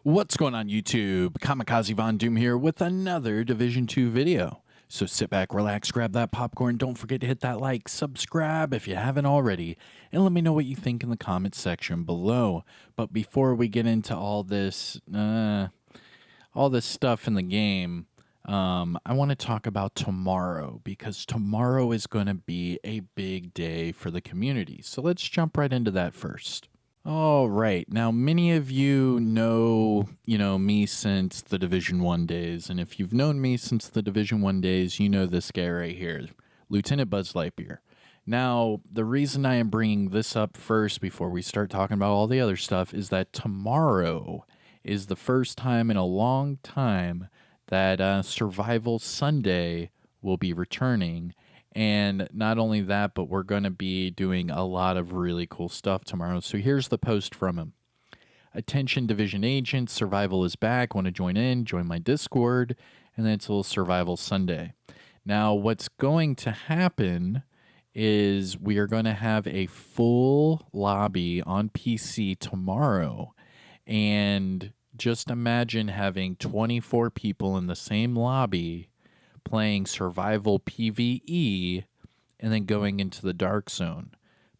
What's going on YouTube? Kamikazevondoom here with another Division 2 video. So sit back, relax, grab that popcorn, don't forget to hit that like, subscribe if you haven't already, and let me know what you think in the comments section below. But before we get into all this stuff in the game, I want to talk about tomorrow, because tomorrow is going to be a big day for the community. So let's jump right into that first. All right. Now, many of you know me since the Division 1 days. And if you've known me since the Division 1 days, you know this guy right here, Lieutenant Buzz Lightyear. Now, the reason I am bringing this up first before we start talking about all the other stuff is that tomorrow is the first time in a long time that Survival Sunday will be returning. And not only that, but we're going to be doing a lot of really cool stuff tomorrow. So here's the post from him. Attention Division Agents, Survival is back. Want to join in? Join my Discord. And then it's a little Survival Sunday. Now, what's going to happen is we are going to have a full lobby on PC tomorrow. And just imagine having 24 people in the same lobby playing survival PvE and then going into the dark zone.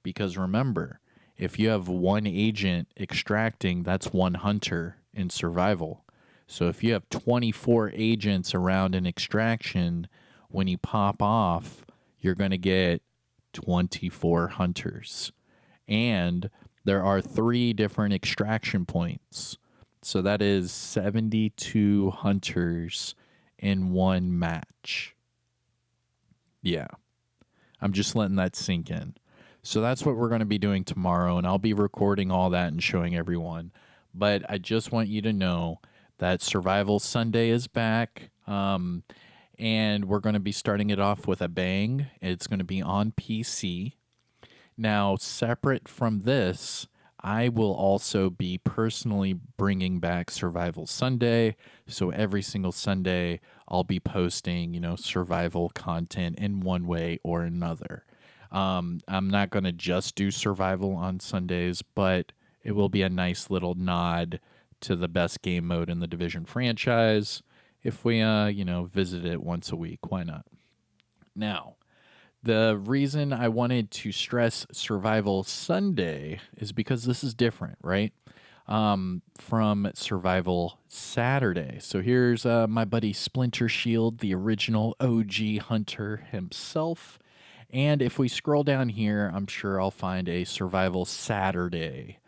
Because remember, if you have one agent extracting, that's one hunter in survival. So if you have 24 agents around in extraction, when you pop off, you're going to get 24 hunters. And there are 3 different extraction points. So that is 72 hunters in one match. Yeah. I'm just letting that sink in. So that's what we're going to be doing tomorrow, and I'll be recording all that and showing everyone. But I just want you to know that Survival Sunday is back, and we're going to be starting it off with a bang. It's going to be on PC. Now, separate from this, I will also be personally bringing back Survival Sunday. So every single Sunday, I'll be posting, survival content in one way or another. I'm not going to just do survival on Sundays, but it will be a nice little nod to the best game mode in the Division franchise. If we, visit it once a week, why not? Now, the reason I wanted to stress Survival Sunday is because this is different, right? From Survival Saturday. So here's my buddy Splinter Shield, the original OG hunter himself. And if we scroll down here, I'm sure I'll find a Survival Saturday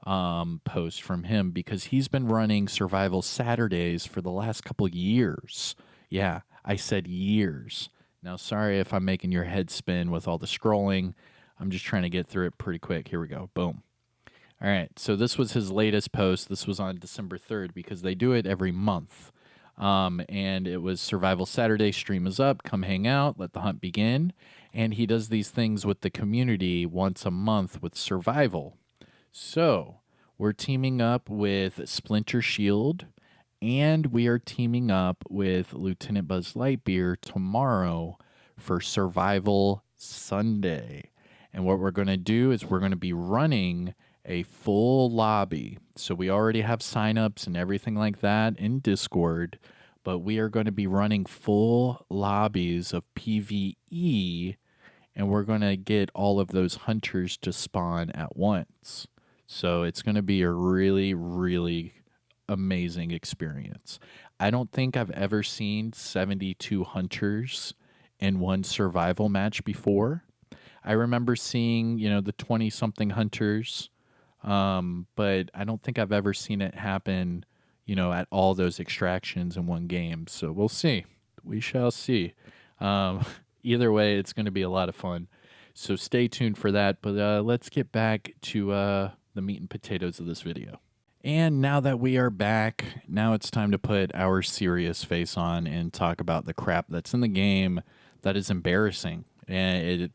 post from him, because he's been running Survival Saturdays for the last couple years. Yeah, I said years. Now, sorry if I'm making your head spin with all the scrolling. I'm just trying to get through it pretty quick. Here we go. Boom. All right. So this was his latest post. This was on December 3rd, because they do it every month. And it was Survival Saturday. Stream is up. Come hang out. Let the hunt begin. And he does these things with the community once a month with Survival. So we're teaming up with Splinter Shield, and we are teaming up with Lieutenant Buzz Lightyear tomorrow for Survival Sunday. And what we're going to do is we're going to be running a full lobby. So we already have signups and everything like that in Discord, but we are going to be running full lobbies of PvE, and we're going to get all of those hunters to spawn at once. So it's going to be a really, really amazing experience. I don't think I've ever seen 72 hunters in one survival match before. I remember seeing, the 20-something hunters, but I don't think I've ever seen it happen, at all those extractions in one game. So we'll see. We shall see. Either way, it's going to be a lot of fun. So stay tuned for that. But let's get back to the meat and potatoes of this video. And now that we are back, now it's time to put our serious face on and talk about the crap that's in the game that is embarrassing. And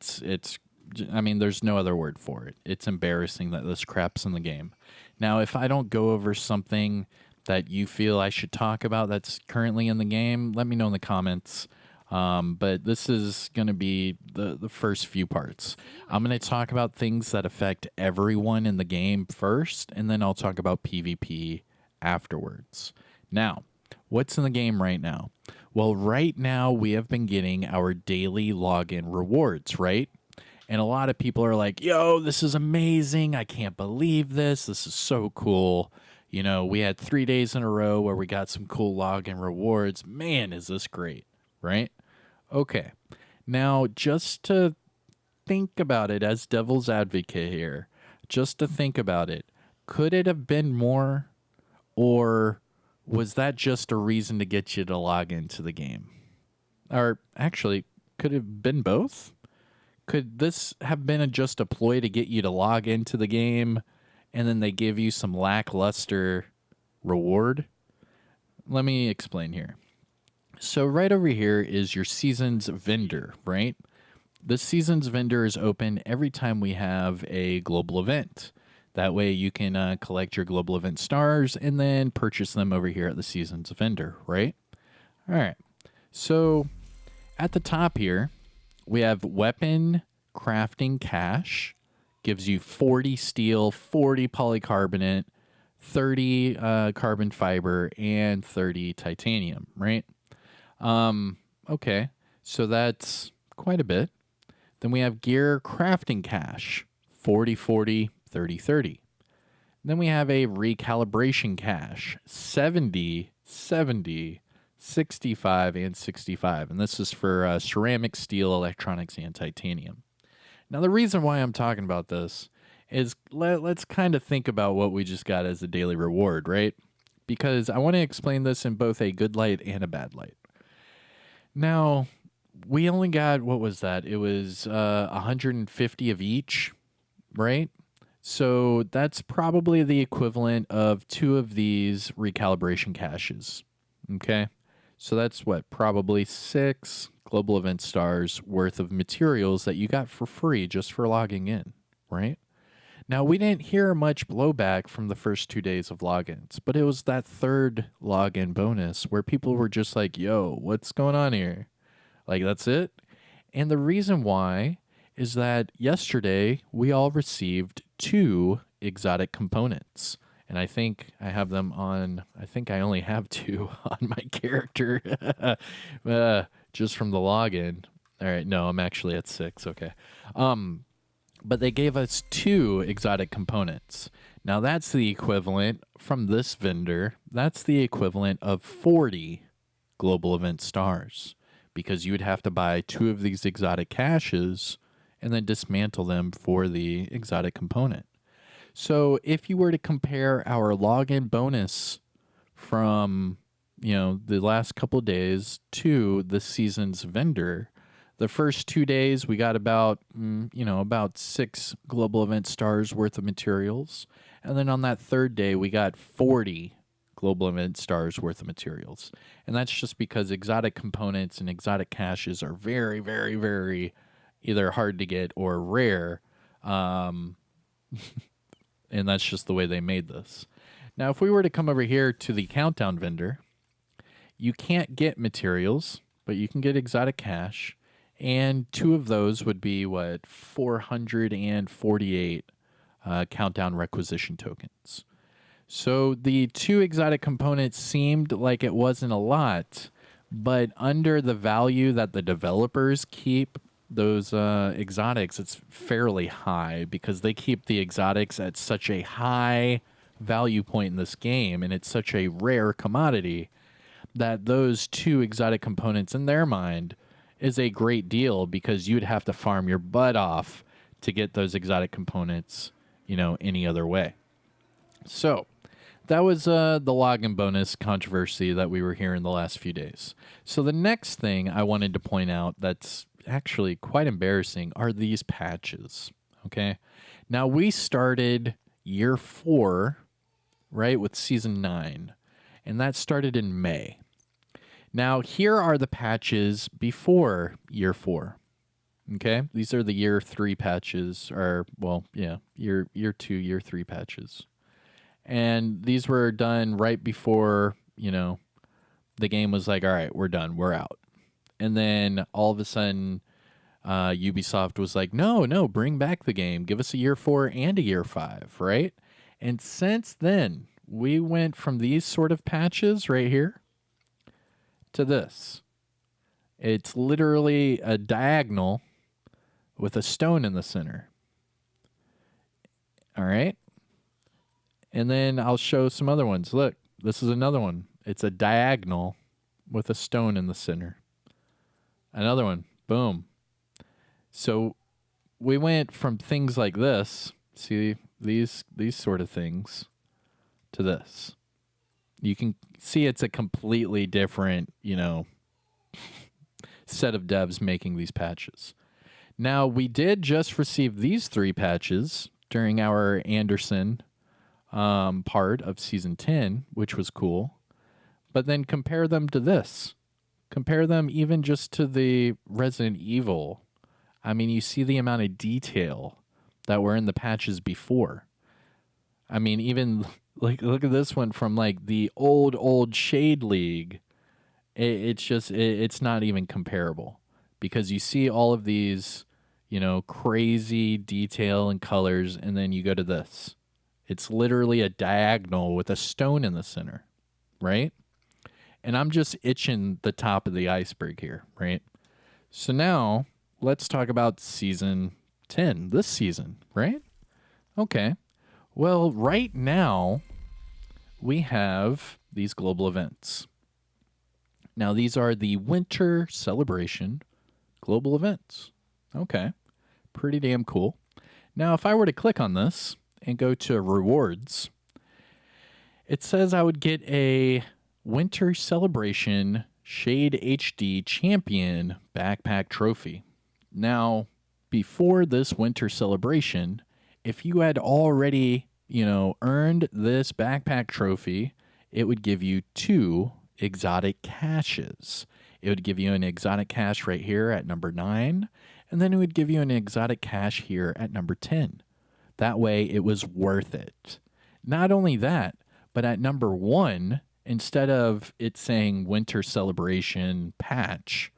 I mean, there's no other word for it. It's embarrassing that this crap's in the game. Now, if I don't go over something that you feel I should talk about that's currently in the game, let me know in the comments. But this is going to be the first few parts. I'm going to talk about things that affect everyone in the game first, and then I'll talk about PvP afterwards. Now, what's in the game right now? Well, right now we have been getting our daily login rewards, right? And a lot of people are like, yo, this is amazing. I can't believe this. This is so cool. You know, we had 3 days in a row where we got some cool login rewards. Man, is this great, right? Okay. Now, just to think about it as devil's advocate here, just to think about it, could it have been more, or was that just a reason to get you to log into the game? Or actually, could it have been both? Could this have been just a ploy to get you to log into the game and then they give you some lackluster reward? Let me explain here. So right over here is your seasons vendor, right? The seasons vendor is open every time we have a global event. That way you can collect your global event stars and then purchase them over here at the seasons vendor, right? All right. So at the top here, we have weapon crafting cache. Gives you 40 steel, 40 polycarbonate, 30 carbon fiber, and 30 titanium, right? Okay. So that's quite a bit. Then we have gear crafting cache, 40, 40, 30, 30. Then we have a recalibration cache, 70, 70, 65, and 65. And this is for ceramic, steel, electronics, and titanium. Now, the reason why I'm talking about this is let's kind of think about what we just got as a daily reward, right? Because I want to explain this in both a good light and a bad light. Now, we only got, what was that? It was 150 of each, right? So that's probably the equivalent of 2 of these recalibration caches, okay? So that's what, probably 6 global event stars worth of materials that you got for free just for logging in, right? Now, we didn't hear much blowback from the first 2 days of logins, but it was that third login bonus where people were just like, yo, what's going on here? Like, that's it? And the reason why is that yesterday we all received 2 exotic components. And I think I have them on, I think I only have 2 on my character just from the login. All right, no, I'm actually at 6, okay. But they gave us 2 exotic components. Now that's the equivalent from this vendor, that's the equivalent of 40 global event stars. Because you would have to buy 2 of these exotic caches and then dismantle them for the exotic component. So if you were to compare our login bonus from, the last couple of days to the season's vendor, the first 2 days we got about 6 global event stars worth of materials. And then on that third day, we got 40 global event stars worth of materials. And that's just because exotic components and exotic caches are very, very, very either hard to get or rare. And that's just the way they made this. Now, if we were to come over here to the countdown vendor, you can't get materials, but you can get exotic cache. And 2 of those would be, 448 countdown requisition tokens. So the 2 exotic components seemed like it wasn't a lot, but under the value that the developers keep those exotics, it's fairly high because they keep the exotics at such a high value point in this game, and it's such a rare commodity that those 2 exotic components in their mind is a great deal because you'd have to farm your butt off to get those exotic components, any other way. So that was the login bonus controversy that we were hearing the last few days. So the next thing I wanted to point out that's actually quite embarrassing are these patches, okay? Now, we started year 4, right, with season 9, and that started in May. Now, here are the patches before year 4. Okay, these are the year 3 patches, or year 2, year 3 patches, and these were done right before the game was like, all right, we're done, we're out, and then all of a sudden, Ubisoft was like, no, bring back the game, give us a year 4 and a year 5, right? And since then, we went from these sort of patches right here to this. It's literally a diagonal with a stone in the center. All right. And then I'll show some other ones. Look, this is another one. It's a diagonal with a stone in the center. Another one. Boom. So we went from things like this, see these sort of things, to this. You can see it's a completely different, set of devs making these patches. Now, we did just receive these 3 patches during our Anderson part of Season 10, which was cool. But then compare them to this. Compare them even just to the Resident Evil. I mean, you see the amount of detail that were in the patches before. I mean, even look at this one from like the old Shade League. It's not even comparable because you see all of these, crazy detail and colors, and then you go to this. It's literally a diagonal with a stone in the center, right? And I'm just itching the top of the iceberg here, right? So now let's talk about Season 10, this season, right? Okay. Well, right now we have these global events. Now, these are the Winter Celebration global events. Okay. Pretty damn cool. Now, if I were to click on this and go to rewards, it says I would get a Winter Celebration Shade HD Champion backpack trophy. Now, before this Winter Celebration, if you had already, earned this backpack trophy, it would give you 2 exotic caches. It would give you an exotic cache right here at number 9, and then it would give you an exotic cache here at number 10. That way it was worth it. Not only that, but at number 1, instead of it saying Winter Celebration patch,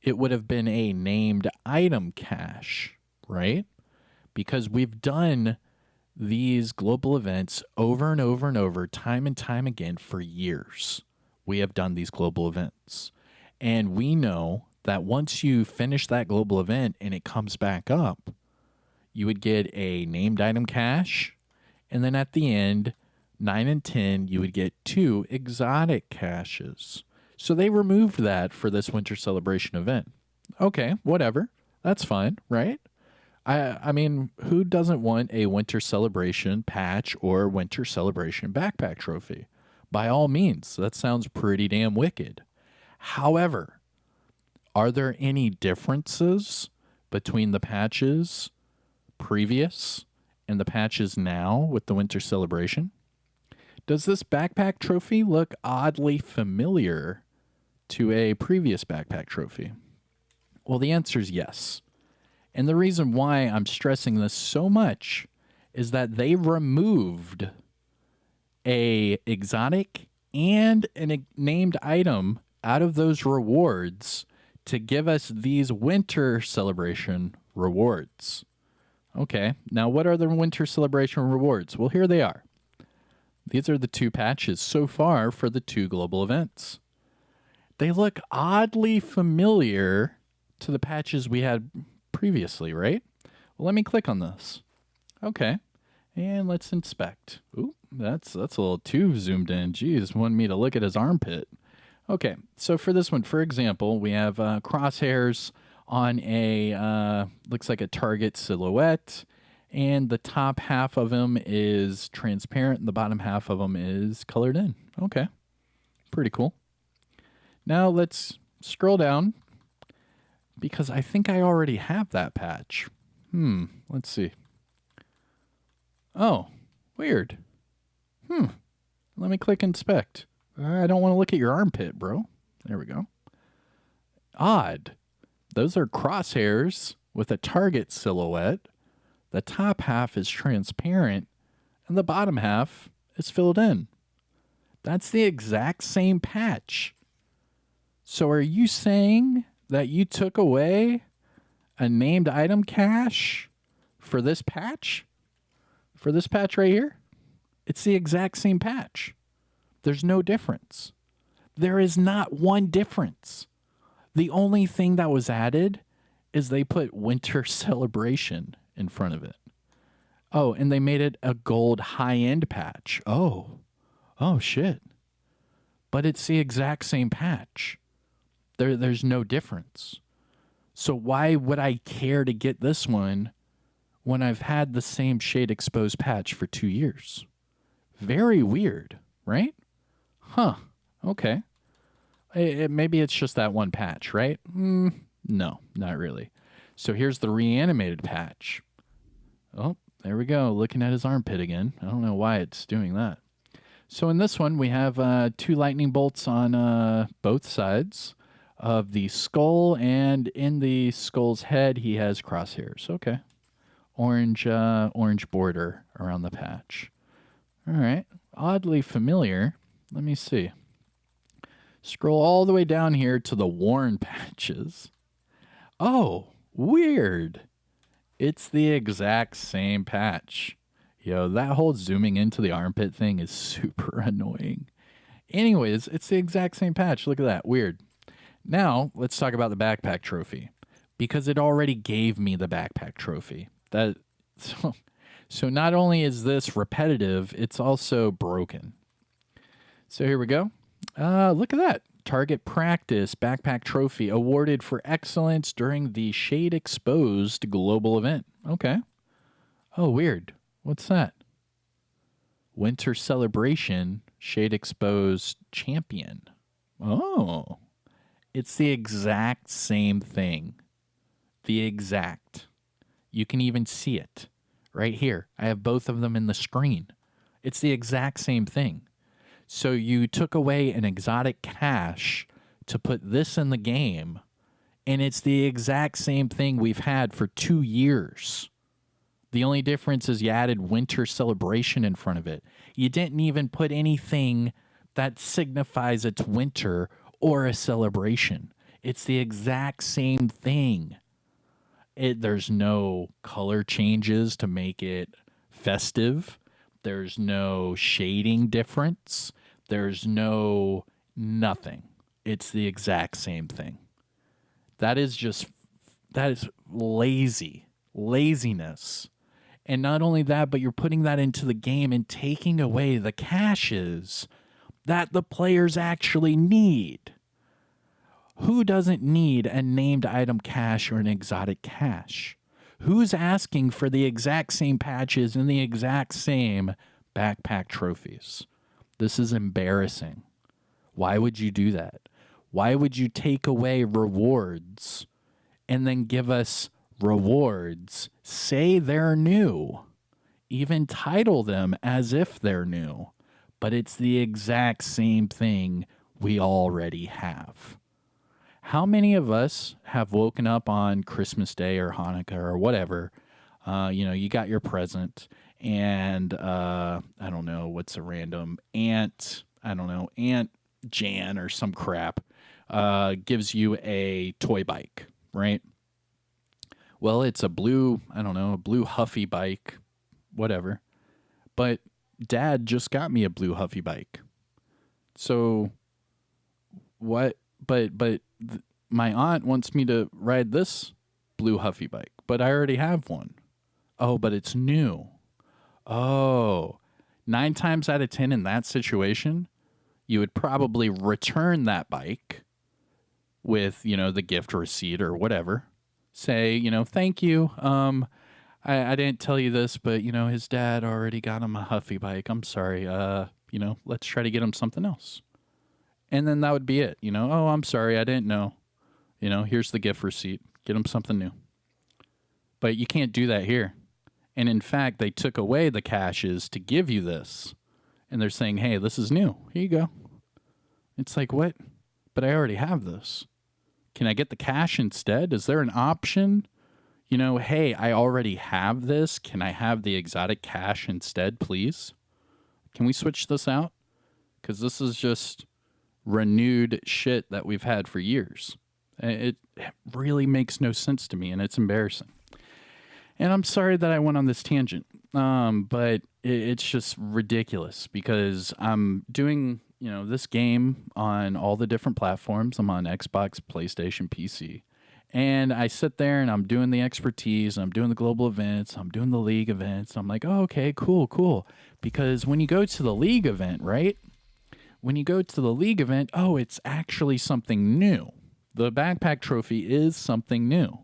it would have been a named item cache, right? Because we've done these global events over and over and over, time and time again for years. We have done these global events. And we know that once you finish that global event and it comes back up, you would get a named item cache. And then at the end, 9 and 10, you would get 2 exotic caches. So they removed that for this Winter Celebration event. Okay, whatever. That's fine, right? I mean, who doesn't want a Winter Celebration patch or Winter Celebration backpack trophy? By all means, that sounds pretty damn wicked. However, are there any differences between the patches previous and the patches now with the Winter Celebration? Does this backpack trophy look oddly familiar to a previous backpack trophy? Well, the answer is yes. And the reason why I'm stressing this so much is that they removed a exotic and a named item out of those rewards to give us these Winter Celebration rewards. Okay, now what are the Winter Celebration rewards? Well, here they are. These are the 2 patches so far for the 2 global events. They look oddly familiar to the patches we had previously, right? Well, let me click on this. Okay, and let's inspect. Ooh, that's a little too zoomed in. Geez, wanted me to look at his armpit. Okay, so for this one, for example, we have crosshairs on a, looks like a target silhouette, and the top half of him is transparent, and the bottom half of him is colored in. Okay, pretty cool. Now let's scroll down, because I think I already have that patch. Let's see. Oh, weird. Let me click inspect. I don't want to look at your armpit, bro. There we go. Odd. Those are crosshairs with a target silhouette. The top half is transparent, and the bottom half is filled in. That's the exact same patch. So are you saying that you took away a named item cache for this patch? For this patch right here? It's the exact same patch. There's no difference. There is not one difference. The only thing that was added is they put Winter Celebration in front of it. Oh, and they made it a gold high-end patch. Oh shit. But it's the exact same patch. There's no difference. So why would I care to get this one when I've had the same shade exposed patch for 2 years? Very weird, right? Huh. Okay. Maybe it's just that one patch, right? No, not really. So here's the reanimated patch. Oh, there we go. Looking at his armpit again. I don't know why it's doing that. So in this one, we have 2 lightning bolts on both sides of the skull, and in the skull's head, he has crosshairs. Okay. Orange border around the patch. All right. Oddly familiar. Let me see. Scroll all the way down here to the worn patches. Oh, weird. It's the exact same patch. Yo, that whole zooming into the armpit thing is super annoying. Anyways, it's the exact same patch. Look at that. Weird. Now, let's talk about the backpack trophy. Because it already gave me the backpack trophy. So not only is this repetitive, it's also broken. So here we go. Look at that. Target practice backpack trophy awarded for excellence during the Shade Exposed global event. Okay. Oh, weird. What's that? Winter Celebration Shade Exposed Champion. Oh. It's the exact same thing. The exact. You can even see it right here. I have both of them in the screen. It's the exact same thing. So you took away an exotic cache to put this in the game, and it's the exact same thing we've had for 2 years. The only difference is you added Winter Celebration in front of it. You didn't even put anything that signifies it's winter or a celebration. It's the exact same thing. There's no color changes to make it festive. There's no shading difference. There's no nothing. It's the exact same thing. That is laziness. And not only that, but you're putting that into the game and taking away the caches that the players actually need. Who doesn't need a named item cache or an exotic cache? Who's asking for the exact same patches and the exact same backpack trophies? This is embarrassing. Why would you do that? Why would you take away rewards and then give us rewards? Say they're new. Even title them as if they're new. But it's the exact same thing we already have. How many of us have woken up on Christmas Day or Hanukkah or whatever? You got your present, and I don't know, what's a random Aunt Jan or some crap gives you a toy bike, right? Well, it's a blue Huffy bike, whatever. But Dad just got me a blue Huffy bike. So what? But my aunt wants me to ride this blue Huffy bike, but I already have one. Oh, but it's new. Oh, 9 times out of 10 in that situation, you would probably return that bike with, the gift receipt or whatever. Say, thank you. I didn't tell you this, but, his dad already got him a Huffy bike. I'm sorry. Let's try to get him something else. And then that would be it. Oh, I'm sorry. I didn't know. Here's the gift receipt. Get him something new. But you can't do that here. And in fact, they took away the caches to give you this. And they're saying, hey, this is new. Here you go. It's like, what? But I already have this. Can I get the cache instead? Is there an option? Hey, I already have this. Can I have the exotic cache instead, please? Can we switch this out? Because this is just renewed shit that we've had for years. It really makes no sense to me, and it's embarrassing. And I'm sorry that I went on this tangent, but it's just ridiculous because I'm doing, this game on all the different platforms. I'm on Xbox, PlayStation, PC. And I sit there and I'm doing the expertise, I'm doing the global events, I'm doing the league events. I'm like, oh, okay, cool, cool. Because when you go to the league event, right? When you go to the league event, oh, it's actually something new. The backpack trophy is something new.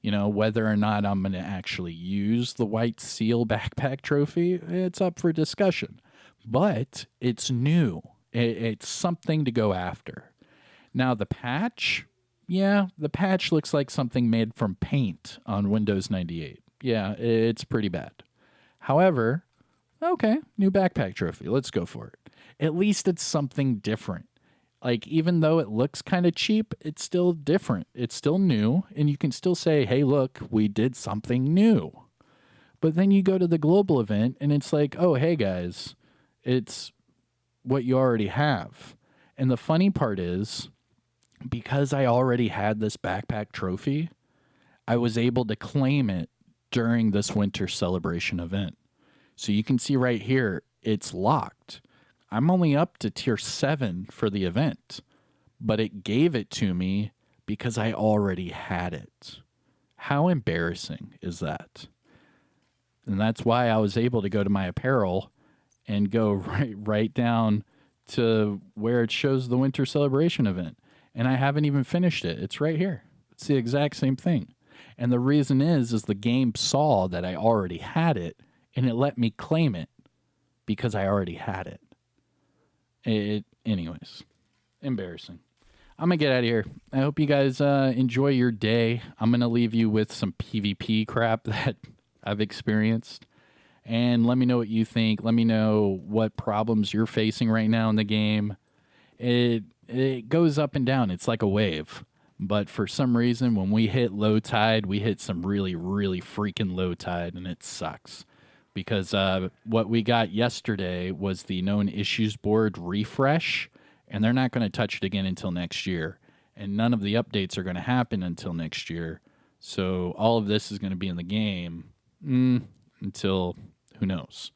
Whether or not I'm going to actually use the white seal backpack trophy, it's up for discussion. But it's new. It's something to go after. Now, the patch, yeah, the patch looks like something made from paint on Windows 98. Yeah, it's pretty bad. However, okay, new backpack trophy. Let's go for it. At least it's something different. Like, even though it looks kind of cheap, it's still different. It's still new, and you can still say, hey, look, we did something new. But then you go to the global event, and it's like, oh, hey, guys, it's what you already have. And the funny part is, because I already had this backpack trophy, I was able to claim it during this winter celebration event. So you can see right here, it's locked. I'm only up to tier 7 for the event, but it gave it to me because I already had it. How embarrassing is that? And that's why I was able to go to my apparel and go right down to where it shows the winter celebration event. And I haven't even finished it. It's right here. It's the exact same thing. And the reason is the game saw that I already had it, and it let me claim it because I already had it. Anyways, embarrassing. I'm going to get out of here. I hope you guys enjoy your day. I'm going to leave you with some PvP crap that I've experienced. And let me know what you think. Let me know what problems you're facing right now in the game. It goes up and down. It's like a wave. But for some reason, when we hit low tide, we hit some really, really freaking low tide, and it sucks. Because what we got yesterday was the known issues board refresh, and they're not going to touch it again until next year. And none of the updates are going to happen until next year. So all of this is going to be in the game until who knows.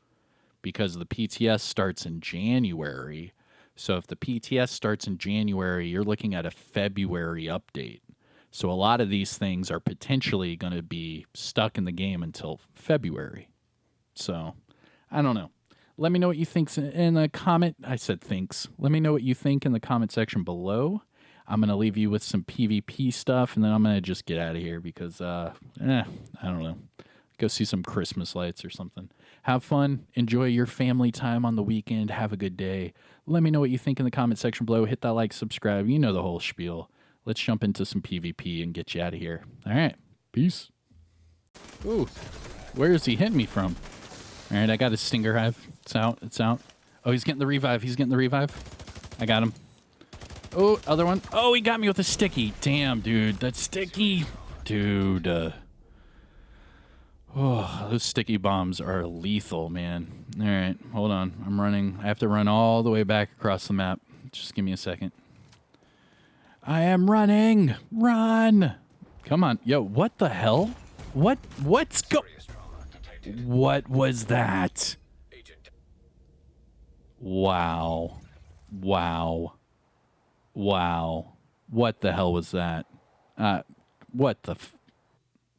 Because the PTS starts in January. So if the PTS starts in January, you're looking at a February update. So a lot of these things are potentially going to be stuck in the game until February. So, I don't know. Let me know what you think in the comment. I said thinks. Let me know what you think in the comment section below. I'm going to leave you with some PvP stuff, and then I'm going to just get out of here because, I don't know. Go see some Christmas lights or something. Have fun. Enjoy your family time on the weekend. Have a good day. Let me know what you think in the comment section below. Hit that like, subscribe. You know the whole spiel. Let's jump into some PvP and get you out of here. All right. Peace. Ooh, where is he hitting me from? All right, I got his Stinger Hive. It's out. It's out. Oh, he's getting the revive. He's getting the revive. I got him. Oh, other one. Oh, he got me with a sticky. Damn, dude. That's sticky. Dude. Oh, those sticky bombs are lethal, man. All right, hold on. I'm running. I have to run all the way back across the map. Just give me a second. I am running. Run. Come on. Yo, what the hell? What's What was that? Wow. Wow. Wow. What the hell was that? What the